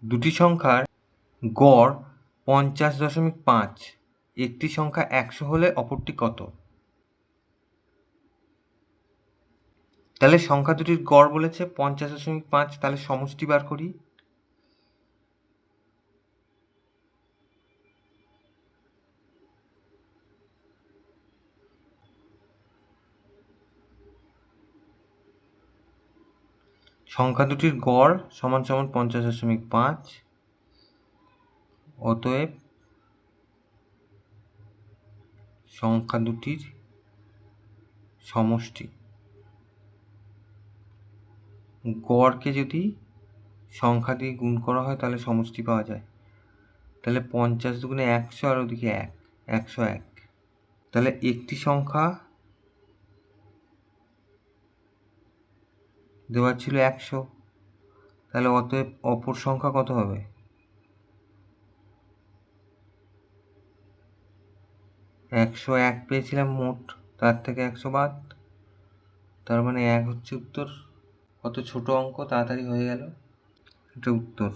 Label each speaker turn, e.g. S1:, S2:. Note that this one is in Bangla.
S1: দুটি সংখ্যার গড় 50.5, একটি সংখ্যা 100 হলে অপরটি কত? তাহলে সংখ্যা দুটির গড় বলেছে 50.5, তাহলে সমষ্টি বার করি। সংখ্যা দুটির গড় সমান সমান 50.5, অতএব সংখ্যা দুটির সমষ্টি। গড়কে যদি সংখ্যা দিয়ে গুণ করা হয় তাহলে সমষ্টি পাওয়া যায়। তাহলে 50 দুগুণে 100 আর ওদিকে 1, 101। তাহলে একটি সংখ্যা দেওয়া ছিল 100, তাহলে অতএব অপর সংখ্যা কত হবে? 101 পেয়েছিলাম মোট, তার থেকে 100 বাদ, তার মানে 1 হচ্ছে উত্তর। কত ছোট অঙ্ক, তাড়াতাড়ি হয়ে গেল। এটা উত্তর।